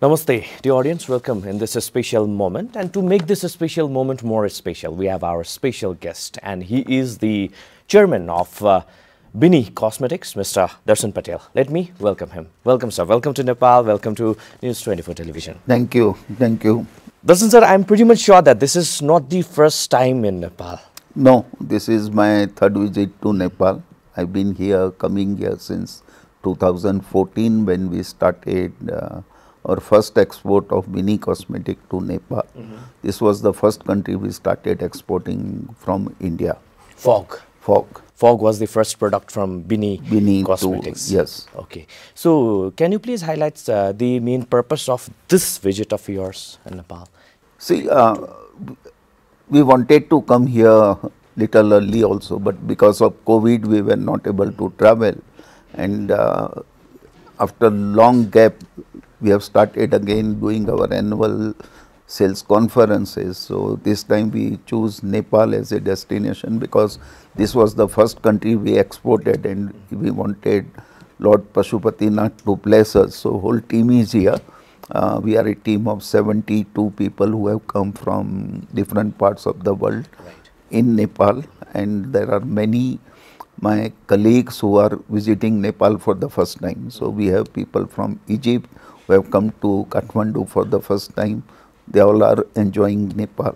Namaste, dear audience. Welcome in this special moment. And to make this a special moment more special, we have our special guest, and he is the chairman of Bini Cosmetics, Mr. Darshan Patel. Let me welcome him. Welcome, sir. Welcome to Nepal. Welcome to News 24 Television. Thank you. Thank you. Darshan, sir, I'm pretty much sure that this is not the first time in Nepal. No, this is my third visit to Nepal. I've been coming here since 2014 when we started our first export of Bini Cosmetic to Nepal. This was the first country we started exporting from India. Fog. Fog. Fog was the first product from Bini Cosmetics. Yes. Okay. So, can you please highlight the main purpose of this visit of yours in Nepal? See, we wanted to come here little early also, but because of COVID, we were not able to travel. And after long gap, we have started again doing our annual sales conferences. So this time we choose Nepal as a destination because this was the first country we exported, and we wanted Lord Pashupatinath to bless us. So whole team is here. We are a team of 72 people who have come from different parts of the world in Nepal, and there are many my colleagues who are visiting Nepal for the first time. So we have people from Egypt who have come to Kathmandu for the first time. They all are enjoying Nepal.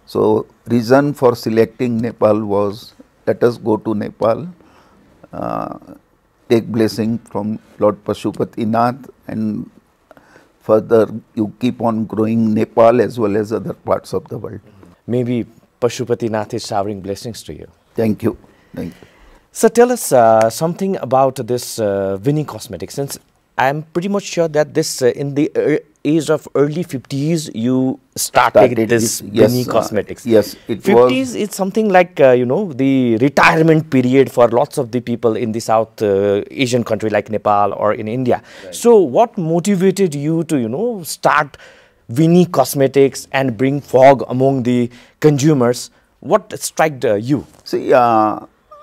So reason for selecting Nepal was, let us go to Nepal, take blessing from Lord Pashupatinath, and further you keep on growing Nepal as well as other parts of the world. Maybe Pashupatinath is showering blessings to you. Thank you. Thank you. So tell us something about this Bini Cosmetics, since I'm pretty much sure that this in the age of early 50s you started this Bini Cosmetics. Yes, it 50s it's something like the retirement period for lots of the people in the South Asian country like Nepal or in India. Right. So what motivated you to start Bini Cosmetics and bring fog among the consumers? What struck you? See,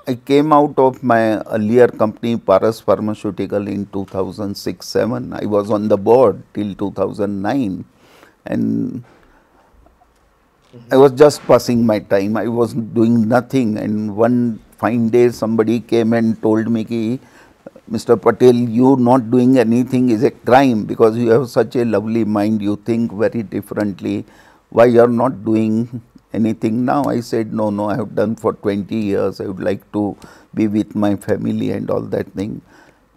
I came out of my earlier company, Paras Pharmaceutical, in 2006-07. I was on the board till 2009, and I was just passing my time. I was doing nothing, and one fine day somebody came and told me, ki, Mr. Patel, you not doing anything is a crime because you have such a lovely mind, you think very differently. Why you are not doing anything now? I said, no, I have done for 20 years. I would like to be with my family and all that thing.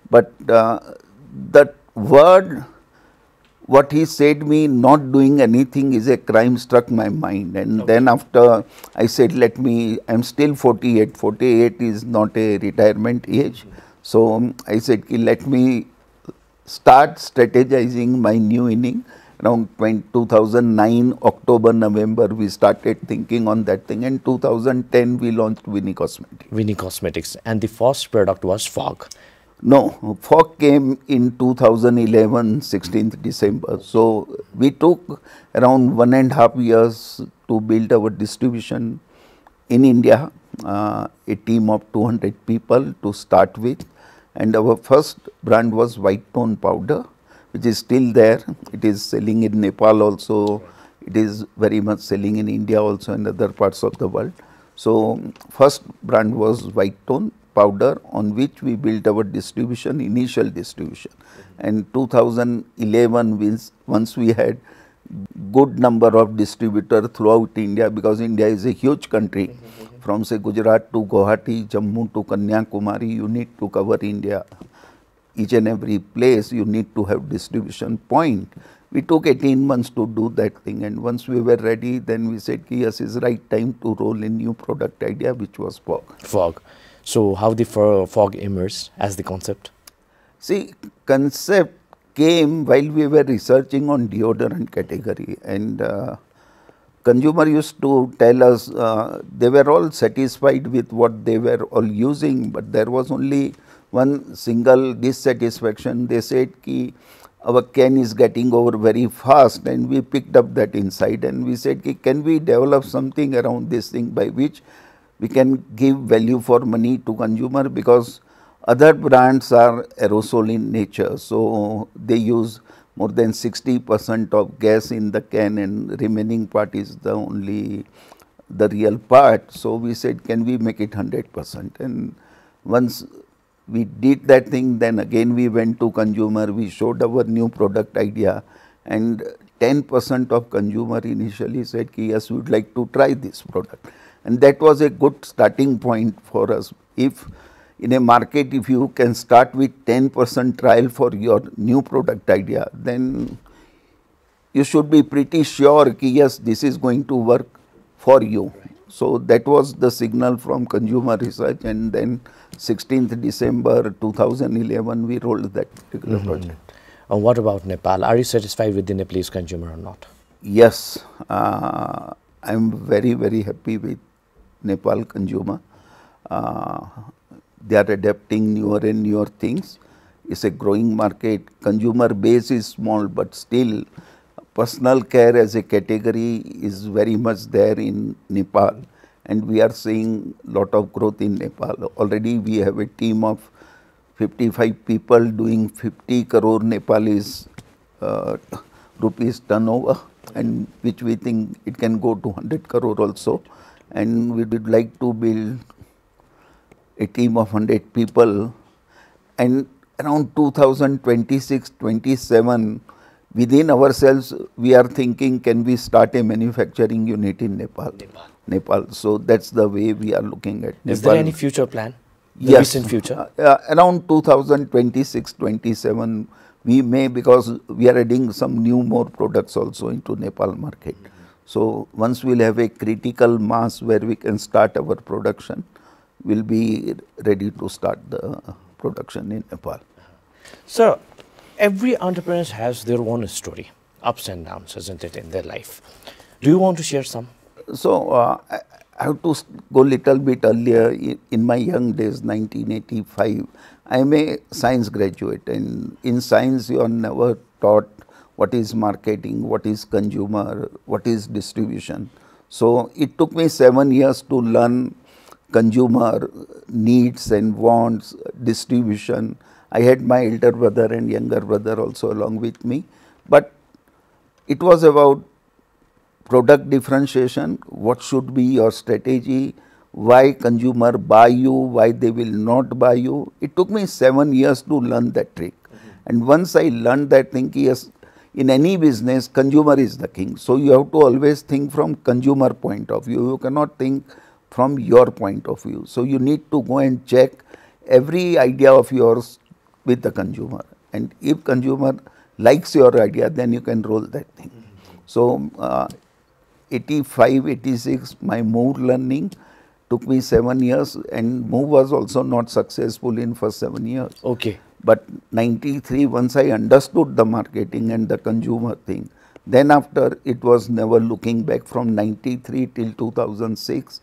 But that word, what he said me, not doing anything is a crime, struck my mind. And then after I said, I'm still 48. 48 is not a retirement age. So I said, let me start strategizing my new inning. Around 2009, October, November, we started thinking on that thing. And 2010, we launched Bini Cosmetics. Bini Cosmetics. And the first product was fog. No, fog came in 2011, 16th December. So we took around 1.5 years to build our distribution in India, a team of 200 people to start with. And our first brand was white tone powder, which is still there. It is selling in Nepal also. It is very much selling in India also and other parts of the world. So first brand was white tone powder, on which we built our distribution, initial distribution. And 2011, once we had good number of distributors throughout India, because India is a huge country. From say Gujarat to Guwahati, Jammu to Kanyakumari, you need to cover India. Each and every place you need to have distribution point. We took 18 months to do that thing, and once we were ready, then we said, yes, it's right time to roll a new product idea, which was fog. Fog. So how the fog emerged as the concept? See, concept came while we were researching on deodorant category, and consumer used to tell us they were all satisfied with what they were all using, but there was only one single dissatisfaction. They said ki our can is getting over very fast, and we picked up that insight and we said ki can we develop something around this thing by which we can give value for money to consumer, because other brands are aerosol in nature, so they use more than 60% of gas in the can, and remaining part is the only the real part. So we said, can we make it 100%? And once we did that thing, then again we went to consumer, we showed our new product idea, and 10% of consumer initially said, yes, we would like to try this product. And that was a good starting point for us. If in a market, if you can start with 10% trial for your new product idea, then you should be pretty sure that yes, this is going to work for you. So that was the signal from consumer research, and then 16th December 2011 we rolled that particular project. And what about Nepal? Are you satisfied with the Nepalese consumer or not? Yes, I am very happy with Nepal consumer. They are adapting newer and newer things. It's a growing market. Consumer base is small, but still personal care as a category is very much there in Nepal, and we are seeing lot of growth in Nepal. Already we have a team of 55 people doing 50 crore Nepalese rupees turnover, and which we think it can go to 100 crore also, and we would like to build a team of 100 people, and around 2026-27 within ourselves we are thinking, can we start a manufacturing unit in Nepal. So that's the way we are looking at Nepal. Is there any future plan? Yes, Recent future? Around 2026-27 we may, because we are adding some new more products also into Nepal market. So once we'll have a critical mass where we can start our production, we'll be ready to start the production in Nepal. So every entrepreneur has their own story, ups and downs, isn't it, in their life? Do you want to share some? So I have to go little bit earlier. In my young days, 1985, I am a science graduate, and in science you are never taught what is marketing, what is consumer, what is distribution. So it took me 7 years to learn consumer needs and wants, distribution. I had my elder brother and younger brother also along with me, but it was about product differentiation, what should be your strategy, why consumer buy you, why they will not buy you. It took me 7 years to learn that trick. And once I learned that thing, yes, in any business, consumer is the king. So you have to always think from consumer point of view. You cannot think from your point of view. So you need to go and check every idea of yours with the consumer. And if consumer likes your idea, then you can roll that thing. So 85, 86, my move learning took me 7 years, and move was also not successful in first 7 years. Okay. But 93, once I understood the marketing and the consumer thing, then after it was never looking back. From 93 till 2006,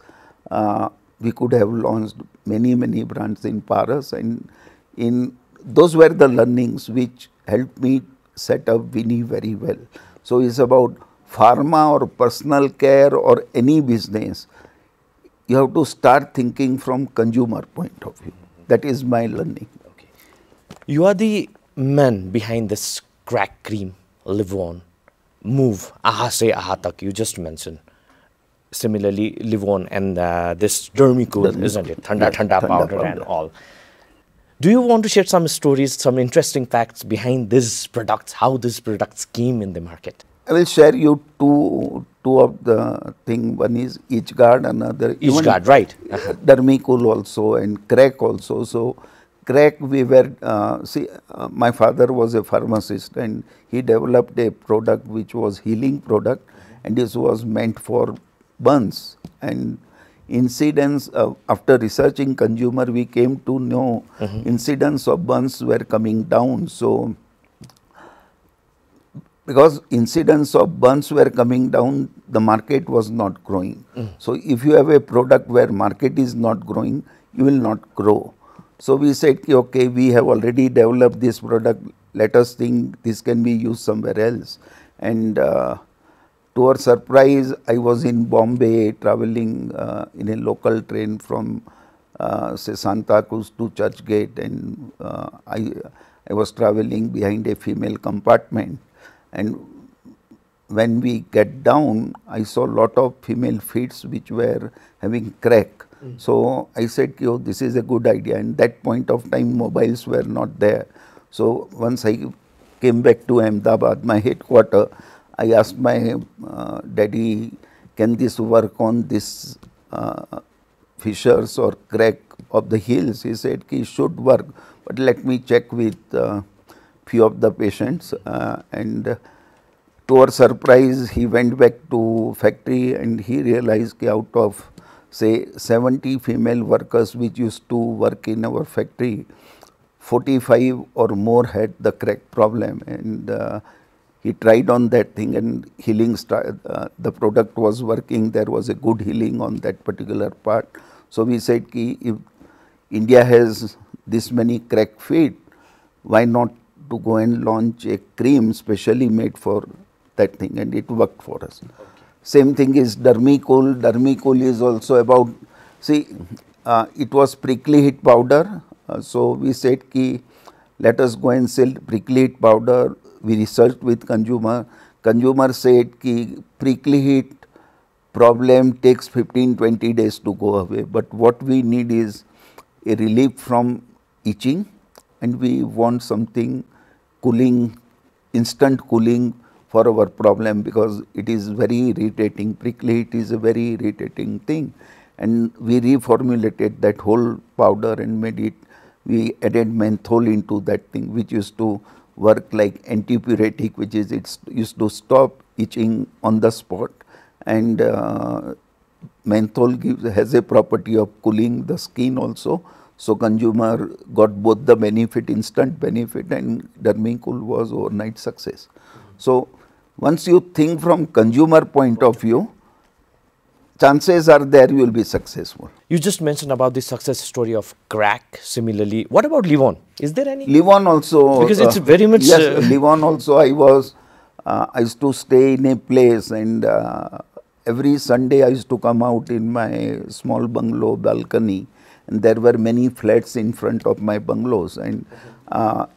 we could have launched many brands in Paras, and in those were the learnings which helped me set up Winnie very well. So it's about pharma or personal care or any business, you have to start thinking from consumer point of view. That is my learning. Okay. You are the man behind this crack cream, live on, move, aha se aha tak, you just mentioned. Similarly, live on and this Dermicool, isn't it? Thanda powder and all. Do you want to share some stories, some interesting facts behind these products, how these products came in the market? I will share you two of the thing. One is each guard, another each guard, right? Dermicool also and crack also. So crack, we were my father was a pharmacist, and he developed a product which was healing product, and this was meant for burns. And incidence after researching consumer, we came to know incidence of burns were coming down. So because incidence of burns were coming down, the market was not growing. So if you have a product where market is not growing, you will not grow. So we said, okay, we have already developed this product, let us think this can be used somewhere else. And to our surprise, I was in Bombay traveling in a local train from say Santa Cruz to Churchgate, and I was traveling behind a female compartment. And when we get down, I saw lot of female feet which were having crack. So I said, "Yo, this is a good idea." And that point of time, mobiles were not there. So once I came back to Ahmedabad, my headquarter, I asked my daddy, "Can this work on this fissures or crack of the heels?" He said, "It should work, but let me check with few of the patients." And to our surprise, he went back to factory and he realized that out of say 70 female workers which used to work in our factory, 45 or more had the crack problem. And he tried on that thing and healing the product was working. There was a good healing on that particular part. So we said, ki, if India has this many crack feet, why not to go and launch a cream specially made for that thing, and it worked for us. Okay. Same thing is Dermicool. Dermicool is also about, see, it was prickly heat powder. So we said, ki, let us go and sell prickly heat powder. We researched with consumer. Consumer said, ki, prickly heat problem takes 15-20 days to go away. But what we need is a relief from itching, and we want something cooling, instant cooling for our problem, because it is very irritating. Prickly heat is a very irritating thing. And we reformulated that whole powder and made it, we added menthol into that thing, which used to work like antipyretic, which is it used to stop itching on the spot. And menthol has a property of cooling the skin also. So consumer got both the benefit, instant benefit, and Dermicool was overnight success. So once you think from consumer point of view, chances are there you will be successful. You just mentioned about the success story of crack. Similarly, what about Livon? Is there any? Livon also, because it's very much. Yes, Livon also. I used to stay in a place, and every Sunday I used to come out in my small bungalow balcony, and there were many flats in front of my bungalows. And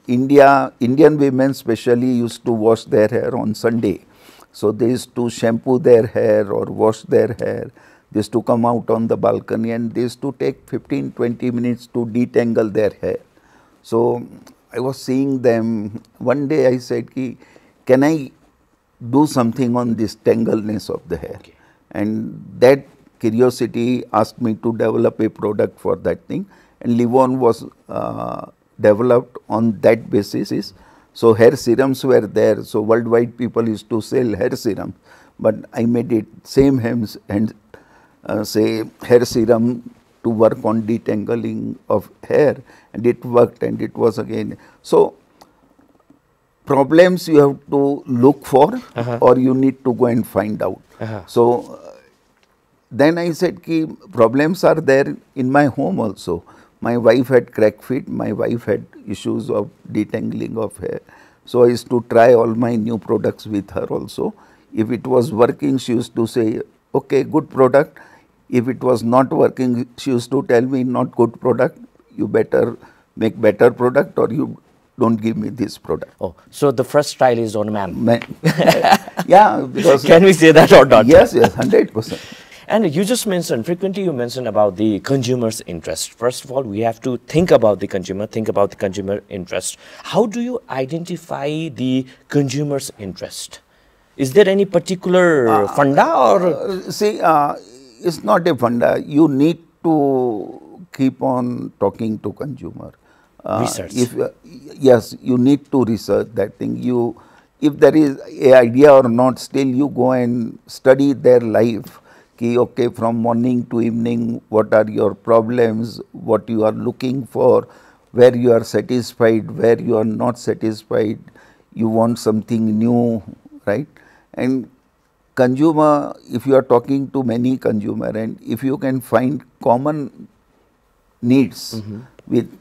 Indian women specially used to wash their hair on Sunday. So they used to shampoo their hair or wash their hair. They used to come out on the balcony and they used to take 15-20 minutes to detangle their hair. So I was seeing them. One day I said, ki, can I do something on this tangleness of the hair? Okay. And that curiosity asked me to develop a product for that thing. And Livon was developed on that basis. So hair serums were there. So worldwide people used to sell hair serum, but I made it same hems and say hair serum to work on detangling of hair, and it worked, and it was again. So problems you have to look for, or you need to go and find out. So then I said, ki, problems are there in my home also. My wife had crack feet, my wife had issues of detangling of hair. So I used to try all my new products with her also. If it was working, she used to say, okay, good product. If it was not working, she used to tell me, not good product, you better make better product or you don't give me this product. Oh, so the first trial is on man. Yeah, because can we say that or not? Yes, yes, 100%. And you just mentioned, frequently you mentioned about the consumer's interest. First of all, we have to think about the consumer, think about the consumer interest. How do you identify the consumer's interest? Is there any particular funda or? See, it's not a funda. You need to keep on talking to consumer. Research. Yes, you need to research that thing. If there is a idea or not, still you go and study their life. Ki, okay, from morning to evening, what are your problems, what you are looking for, where you are satisfied, where you are not satisfied, you want something new, right? And consumer, if you are talking to many consumer, and if you can find common needs with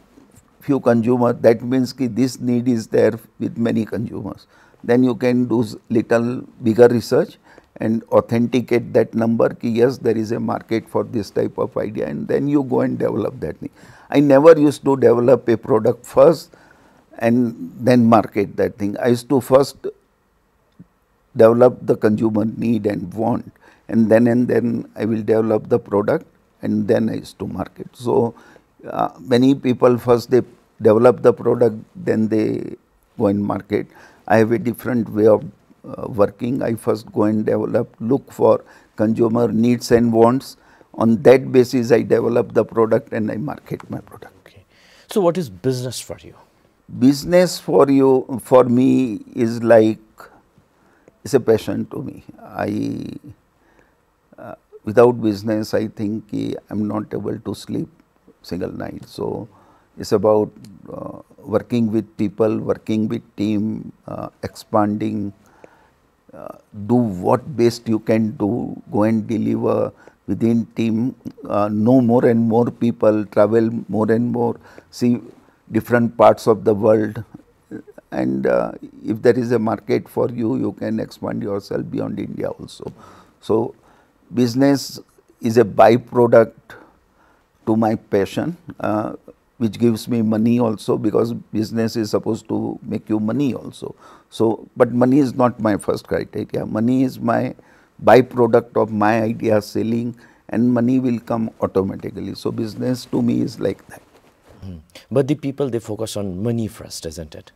few consumer, that means ki this need is there with many consumers. Then you can do little bigger research and authenticate that number, ki yes, there is a market for this type of idea, and then you go and develop that thing. I never used to develop a product first and then market that thing. I used to first develop the consumer need and want, and then I will develop the product, and then I used to market. So many people first they develop the product, then they go and market. I have a different way of working. I first go and develop, look for consumer needs and wants. On that basis, I develop the product and I market my product. Okay. So what is business for you? Business for me is like, it's a passion to me. Without business, I think I'm not able to sleep single night. So it's about working with people, working with team, expanding, do what best you can do, go and deliver within team, know more and more people, travel more and more, see different parts of the world, and if there is a market for you, you can expand yourself beyond India also. So business is a byproduct to my passion, which gives me money also, because business is supposed to make you money also. So, but money is not my first criteria. Money is my byproduct of my idea selling, and money will come automatically. So business to me is like that. But the people, they focus on money first, isn't it?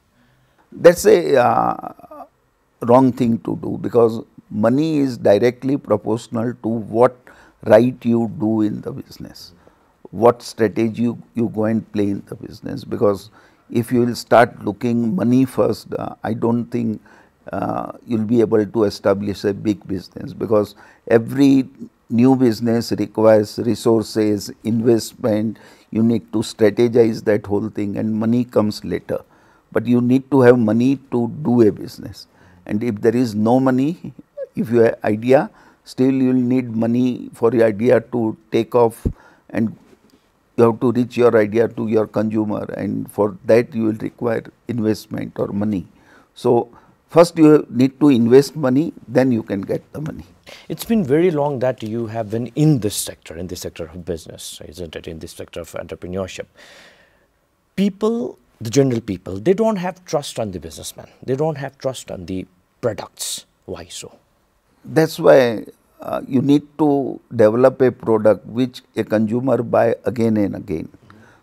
That's a wrong thing to do, because money is directly proportional to what right you do in the business, what strategy you go and play in the business. Because if you will start looking money first, I don't think you'll be able to establish a big business, because every new business requires resources, investment. You need to strategize that whole thing, and money comes later. But you need to have money to do a business. And if there is no money, if you have idea, still you will need money for your idea to take off, and you have to reach your idea to your consumer, and for that you will require investment or money. So first you need to invest money, then you can get the money. It's been very long that you have been in this sector of business, isn't it, in this sector of entrepreneurship. People, the general people, they don't have trust on the businessman. They don't have trust on the products. Why so? That's why you need to develop a product which a consumer buy again and again.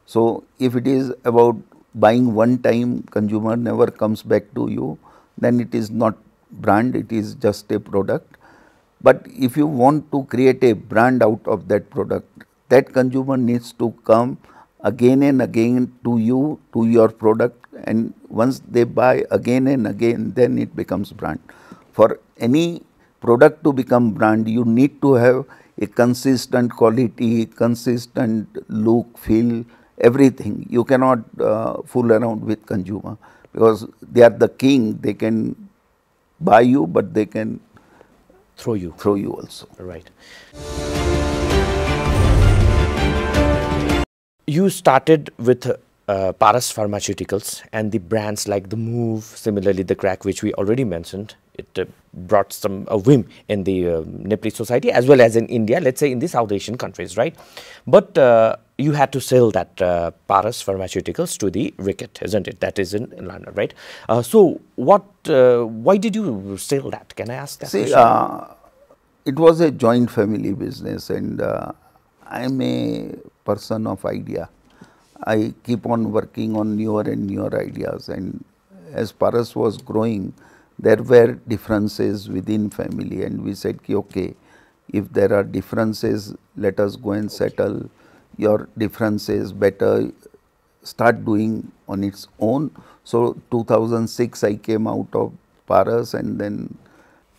So if it is about buying one time, consumer never comes back to you, then it is not brand, it is just a product. But if you want to create a brand out of that product, that consumer needs to come again and again to you, to your product, and once they buy again and again, then it becomes brand. For any product to become brand, you need to have a consistent quality, consistent look, feel, everything. You cannot fool around with consumer, because they are the king. They can buy you, but they can throw you also. Right. You started with Paras Pharmaceuticals, and the brands like the Move, similarly the Crack, which we already mentioned, it brought some vim in the Nepalese society as well as in India, let's say in the South Asian countries, right? But you had to sell that Paras Pharmaceuticals to the Ricket, isn't it? That is in London, right? So why did you sell that? Can I ask that question? It was a joint family business, and I am a person of idea. I keep on working on newer and newer ideas, and as Paras was growing, there were differences within family, and we said, okay, if there are differences, let us go and settle your differences better, start doing on its own. So 2006 I came out of Paras, and then.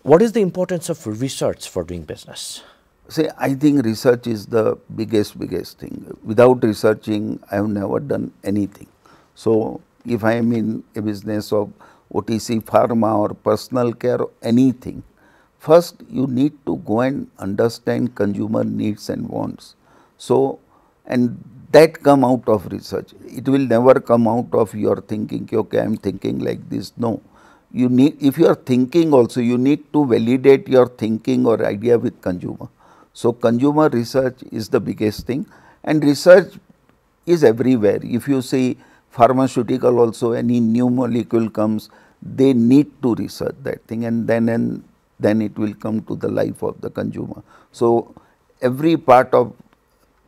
What is the importance of research for doing business? See, I think research is the biggest thing. Without researching, I have never done anything. So if I am in a business of OTC pharma or personal care or anything, first you need to go and understand consumer needs and wants. So, and that come out of research. It will never come out of your thinking, okay, I am thinking like this. No. You need, if you are thinking also, you need to validate your thinking or idea with consumer. So consumer research is the biggest thing, and research is everywhere. If you see pharmaceutical also, any new molecule comes, they need to research that thing, and then it will come to the life of the consumer. So every part of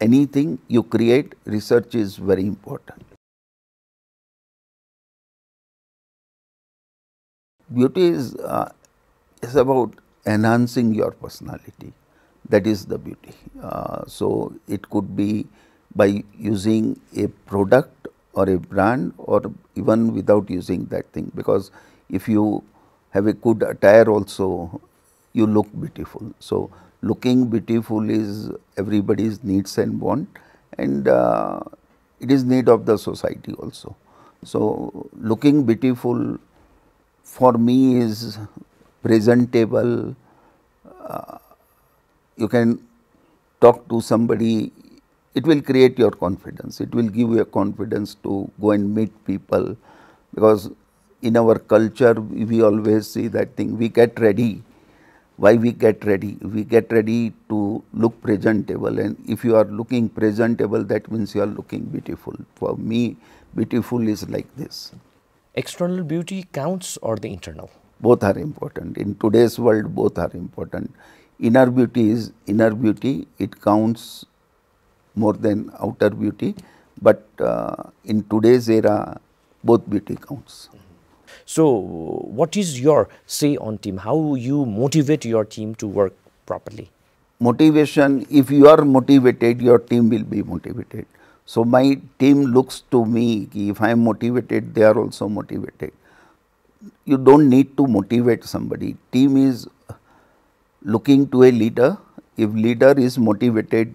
anything you create, research is very important. Beauty is about enhancing your personality. That is the beauty. So it could be by using a product or a brand, or even without using that thing, because if you have a good attire also, you look beautiful. So looking beautiful is everybody's needs and want, and it is need of the society also. So looking beautiful for me is presentable. You can talk to somebody, it will create your confidence, it will give you a confidence to go and meet people, because in our culture we always see that thing, we get ready. Why we get ready? We get ready to look presentable, and if you are looking presentable, that means you are looking beautiful. For me, beautiful is like this. External beauty counts or the internal? Both are important. In today's world, both are important. Inner beauty is inner beauty. It counts more than outer beauty. But in today's era, both beauty counts. So what is your say on team? How you motivate your team to work properly? Motivation, if you are motivated, your team will be motivated. So my team looks to me, ki if I am motivated, they are also motivated. You don't need to motivate somebody. Team is looking to a leader. If leader is motivated,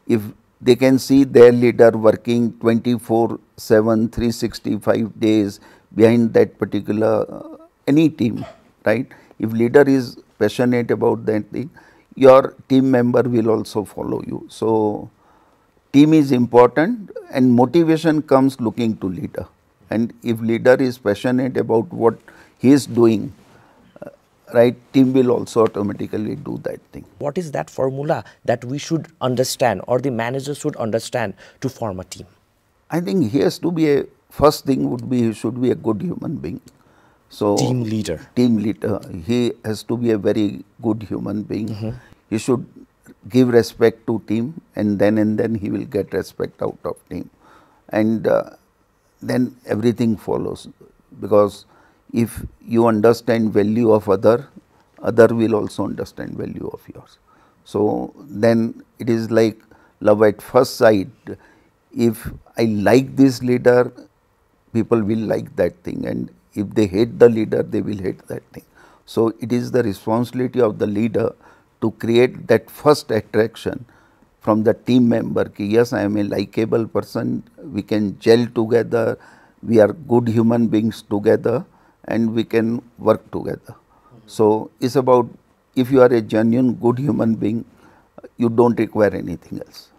if they can see their leader working 24/7, 365 days behind that particular any team, right? If leader is passionate about that thing, your team member will also follow you. So team is important, and motivation comes looking to leader. And if leader is passionate about what he is doing, right, team will also automatically do that thing. What is that formula that we should understand, or the manager should understand, to form a team? I think he has to be a, first thing would be he should be a good human being. So Team leader. Team leader. He has to be a very good human being. He should give respect to team, and then he will get respect out of team, and then everything follows. Because if you understand value of other will also understand value of yours. So then it is like love at first sight. If I like this leader, people will like that thing, and if they hate the leader, they will hate that thing. So it is the responsibility of the leader to create that first attraction from the team member, ki yes, I am a likable person, we can gel together, we are good human beings together, and we can work together. So it's about, if you are a genuine good human being, you don't require anything else.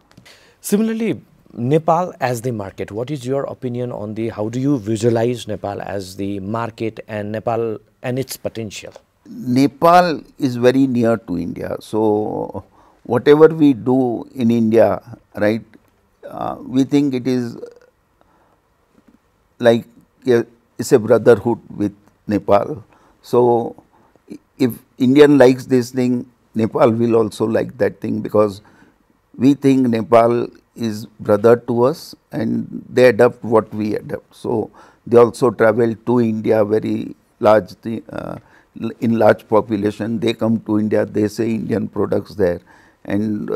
Similarly, Nepal as the market, what is your opinion on the, how do you visualize Nepal as the market and Nepal and its potential? Nepal is very near to India. So whatever we do in India, right, we think it is like it's a brotherhood with Nepal. So if Indian likes this thing, Nepal will also like that thing, because we think Nepal is brother to us, and they adopt what we adopt. So they also travel to India very large, in large population. They come to India, they say Indian products there, and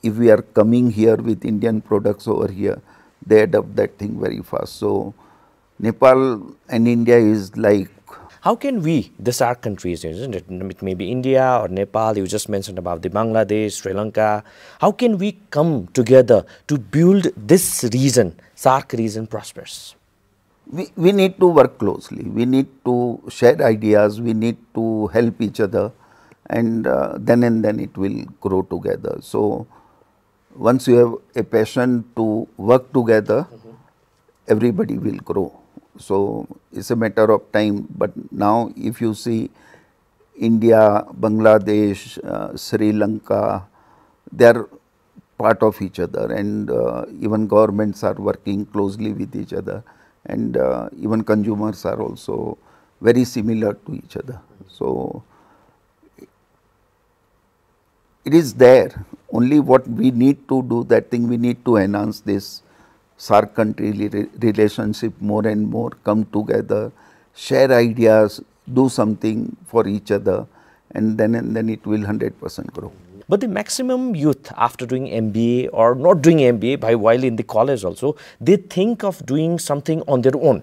if we are coming here with Indian products over here, they adopt that thing very fast. So Nepal and India is like. How can we, the SAARC countries, isn't it? It may be India or Nepal, you just mentioned about the Bangladesh, Sri Lanka. How can we come together to build this region, SAARC region, prosperous? We need to work closely. We need to share ideas. We need to help each other, and then it will grow together. So once you have a passion to work together, everybody will grow. So it's a matter of time. But now if you see India, Bangladesh, Sri Lanka, they are part of each other, and even governments are working closely with each other, and even consumers are also very similar to each other. So it is there. Only what we need to do, that thing we need to enhance this SAARC country relationship more and more, come together, share ideas, do something for each other, and then it will 100% grow. But the maximum youth after doing MBA or not doing MBA, by while in the college also, they think of doing something on their own.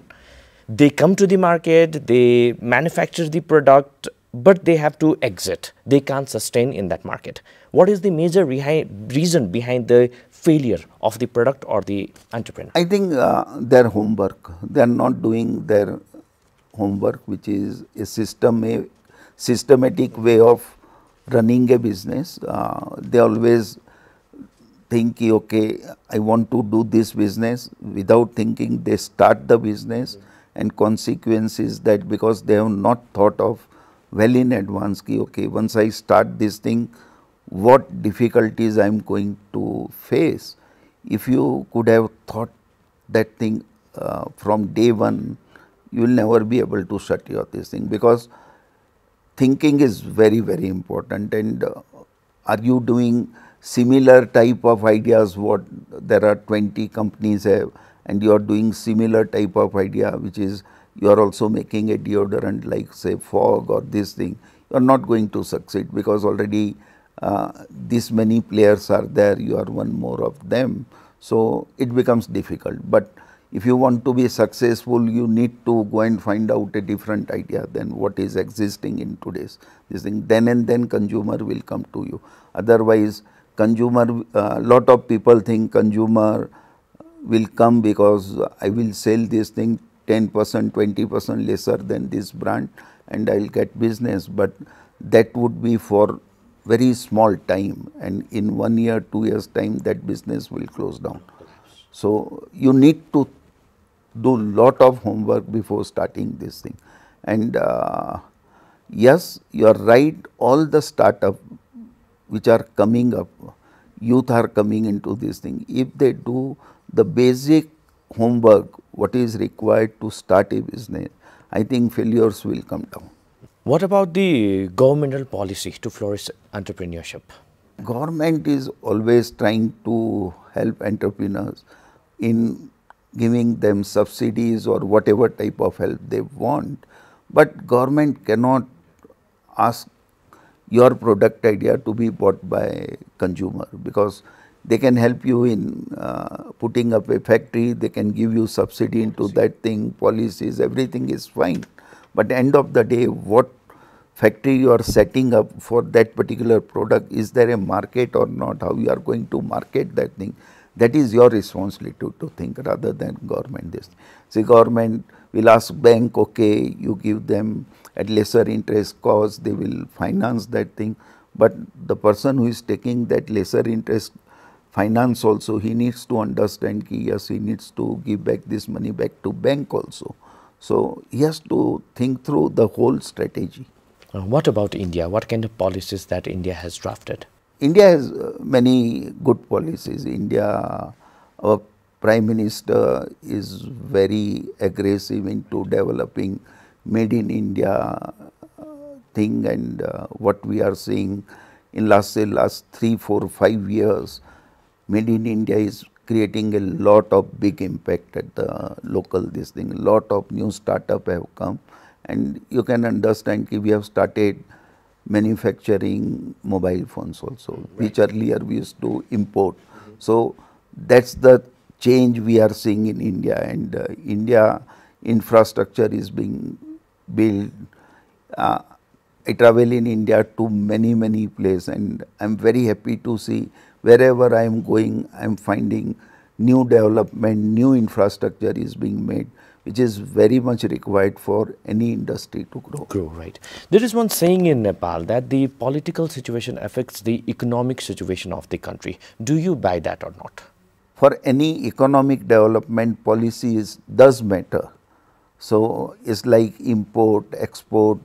They come to the market, they manufacture the product, but they have to exit. They can't sustain in that market. What is the major reason behind the failure of the product or the entrepreneur? I think their homework. They are not doing their homework, which is a systematic way of running a business. They always think, okay, I want to do this business. Without thinking, they start the business, and consequence is that because they have not thought of well in advance, okay, once I start this thing, what difficulties I am going to face. If you could have thought that thing from day one, you will never be able to shut your this thing, because thinking is very, very important. And are you doing similar type of ideas what there are 20 companies have, and you are doing similar type of idea, which is you are also making a deodorant like say fog or this thing, you are not going to succeed, because already this many players are there, you are one more of them. So it becomes difficult. But if you want to be successful, you need to go and find out a different idea than what is existing in today's this thing. Then and then consumer will come to you. Otherwise, consumer, lot of people think consumer will come because I will sell this thing 10%, 20% lesser than this brand, and I will get business. But that would be for very small time, and in 1 year, 2 years time, that business will close down. So you need to do lot of homework before starting this thing. And yes, you are right, all the startup which are coming up, youth are coming into this thing. If they do the basic homework, what is required to start a business, I think failures will come down. What about the governmental policy to flourish entrepreneurship? Government is always trying to help entrepreneurs in giving them subsidies or whatever type of help they want. But government cannot ask your product idea to be bought by consumer, because they can help you in putting up a factory, they can give you subsidy into that thing, policies, everything is fine. But end of the day, what factory you are setting up for that particular product, is there a market or not, how you are going to market that thing, that is your responsibility to think, rather than government this. See, government will ask bank, okay, you give them at lesser interest cost, they will finance that thing. But the person who is taking that lesser interest finance also, he needs to understand, yes, he needs to give back this money back to bank also. So he has to think through the whole strategy. What about India? What kind of policies that India has drafted? India has many good policies. India, our Prime Minister is very aggressive into developing made in India thing, and what we are seeing in last 3, 4, 5 years, made in India is creating a lot of big impact at the local this thing. A lot of new startup have come, and you can understand that we have started manufacturing mobile phones also, which earlier we used to import. So that's the change we are seeing in India, and India infrastructure is being built. I travel in India to many places, and I'm very happy to see wherever I am going, I am finding new development, new infrastructure is being made, which is very much required for any industry to grow. Right. There is one saying in Nepal that the political situation affects the economic situation of the country. Do you buy that or not? For any economic development, policy does matter. So it's like import, export,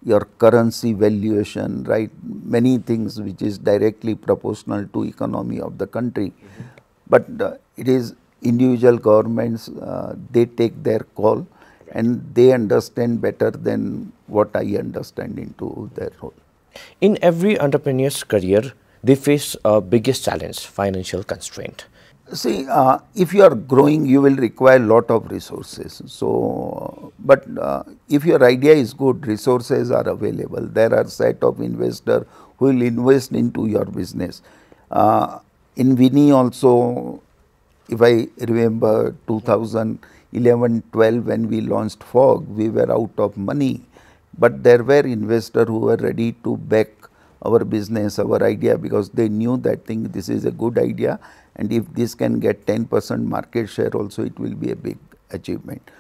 your currency valuation, right? Many things which is directly proportional to economy of the country. But it is individual governments, they take their call, and they understand better than what I understand into their role. In every entrepreneur's career, they face a biggest challenge, financial constraint. See, if you are growing, you will require a lot of resources. So, but if your idea is good, resources are available. There are set of investors who will invest into your business. In Winnie also, if I remember 2011-12 when we launched Fog, we were out of money, but there were investors who were ready to back our business, our idea, because they knew that this is a good idea, and if this can get 10% market share also, it will be a big achievement.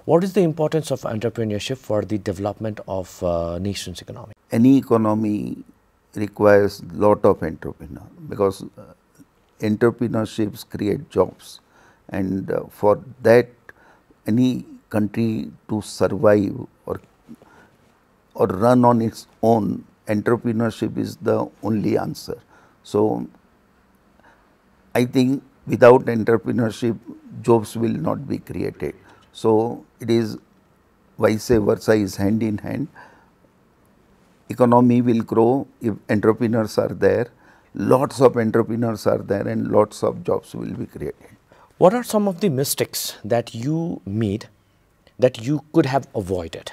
What is the importance of entrepreneurship for the development of nation's economy? Any economy requires lot of entrepreneur, because entrepreneurships create jobs, and for that any country to survive or run on its own, entrepreneurship is the only answer. So, I think without entrepreneurship, jobs will not be created. So, it is vice versa, is hand in hand. Economy will grow if entrepreneurs are there, lots of entrepreneurs are there, and lots of jobs will be created. What are some of the mistakes that you made that you could have avoided?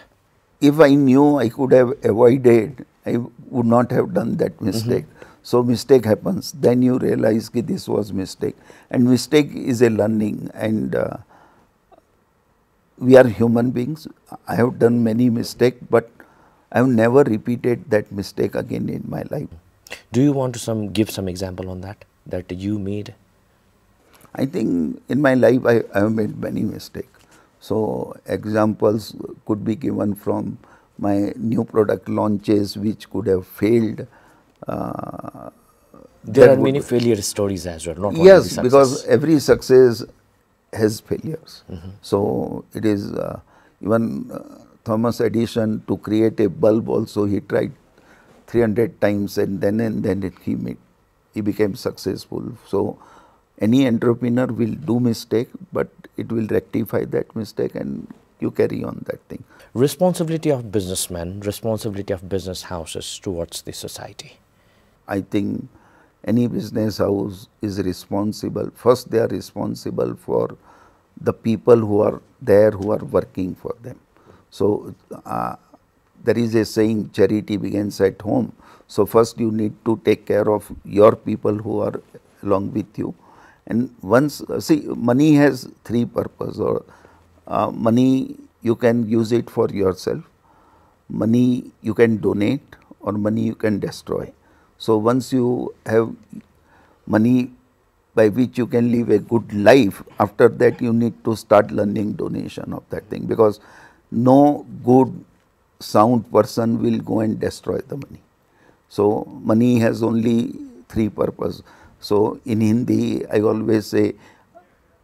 If I knew I could have avoided, I would not have done that mistake. So mistake happens, then you realize that this was mistake, and mistake is a learning, and we are human beings. I have done many mistakes, but I have never repeated that mistake again in my life. Do you want to give some example on that you made? I think in my life I have made many mistakes. So examples could be given from my new product launches which could have failed. There are many failure stories as well, not only yes, the because every success has failures. So it is even Thomas Edison, to create a bulb also he tried 300 times, and then he became successful. So any entrepreneur will do mistake, but it will rectify that mistake and you carry on that thing. Responsibility of businessmen, responsibility of business houses towards the society. I think any business house is responsible. First, they are responsible for the people who are there, who are working for them. So there is a saying, charity begins at home. So first you need to take care of your people who are along with you. And once, see, money has three purposes. Or money, you can use it for yourself, money you can donate, or money you can destroy. So once you have money by which you can live a good life, after that you need to start learning donation of that thing, because no good sound person will go and destroy the money. So money has only three purposes. So in Hindi I always say,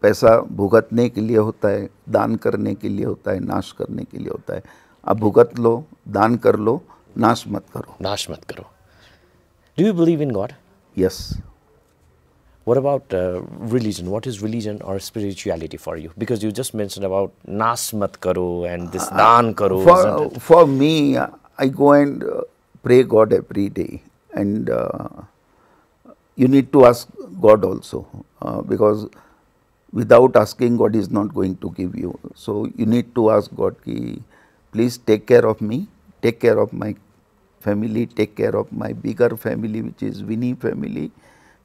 पैसा भुगतने के लिए होता है, दान करने के लिए होता है, नाश करने के लिए होता है. आप भुगत लो, दान कर लो, नाश मत करो. नाश मत करो. Do you believe in God? Yes. What about religion? What is religion or spirituality for you? Because you just mentioned about nash mat karo and this daan karo. For me, I go and pray God every day, and you need to ask God also, because without asking, God is not going to give you. So you need to ask God, ki, please take care of me, take care of my family, take care of my bigger family, which is Winnie family,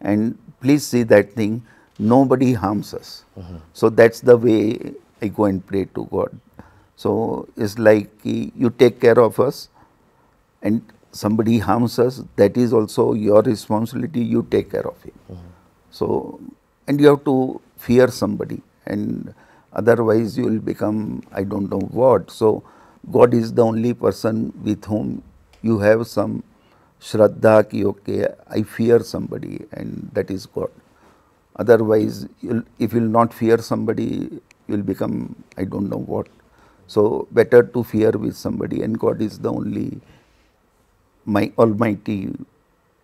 and please see that thing, nobody harms us. So that's the way I go and pray to God. So it's like you take care of us, and somebody harms us, that is also your responsibility, you take care of him. So, and you have to fear somebody, and otherwise you will become I don't know what. So God is the only person with whom you have some Shraddha ki okay, I fear somebody, and that is God. Otherwise, if you will not fear somebody, you will become I don't know what. So better to fear with somebody, and God is the only my Almighty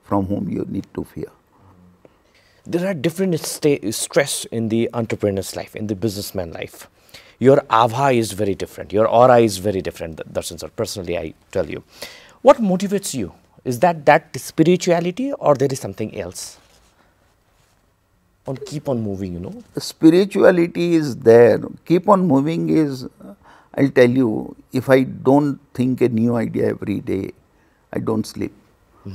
from whom you need to fear. There are different stress in the entrepreneur's life, in the businessman life. your ava is very different, your aura is very different, Darshan sir. Personally, I tell you. What motivates you? Is that spirituality or there is something else? On keep on moving, you know. Spirituality is there. Keep on moving is, I'll tell you, if I don't think a new idea every day, I don't sleep.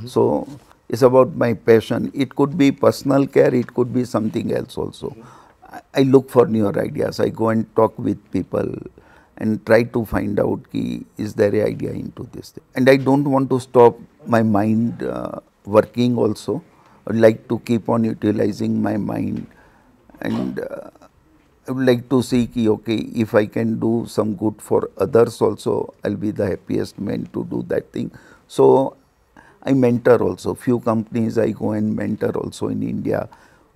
So it's about my passion. It could be personal care, it could be something else also. I look for newer ideas. I go and talk with people and try to find out is there an idea into this thing. And I don't want to stop my mind working also. I would like to keep on utilizing my mind, and I would like to see okay, if I can do some good for others also, I'll be the happiest man to do that thing. So I mentor also. Few companies I go and mentor also in India.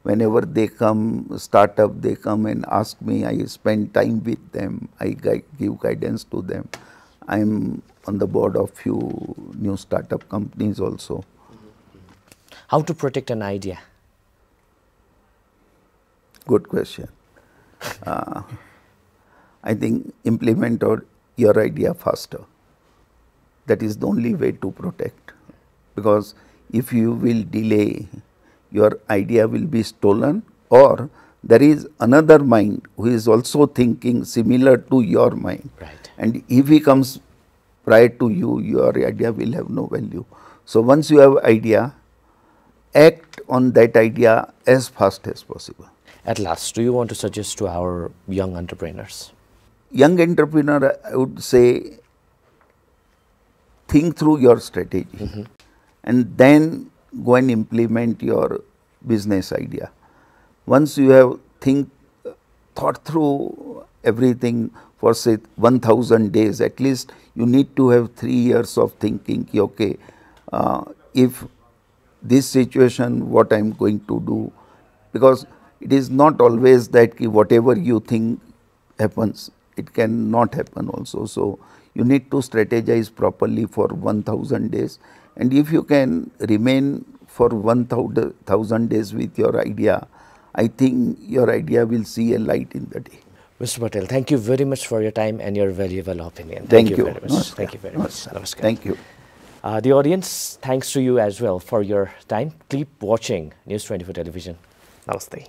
Whenever they come, startup, they come and ask me, I spend time with them, I give guidance to them. I'm on the board of few new startup companies also. How to protect an idea? Good question. I think implement your idea faster. That is the only way to protect. Because if you will delay, your idea will be stolen, or there is another mind who is also thinking similar to your mind. Right. And if he comes prior to you, your idea will have no value. So once you have idea, act on that idea as fast as possible. At last, do you want to suggest to our young entrepreneurs? Young entrepreneur, I would say, think through your strategy and then go and implement your business idea. Once you have thought through everything for say 1000 days, at least you need to have 3 years of thinking, okay, if this situation, what I am going to do, because it is not always that whatever you think happens, it can not happen also. So you need to strategize properly for 1000 days, and if you can remain for 1000 days with your idea, I think your idea will see a light in the day. Mr. Patel, thank you very much for your time and your valuable opinion. Thank you very much. Namaskar. Thank you very much. Namaskar. Thank you. The audience, thanks to you as well for your time. Keep watching News 24 Television. Namaste.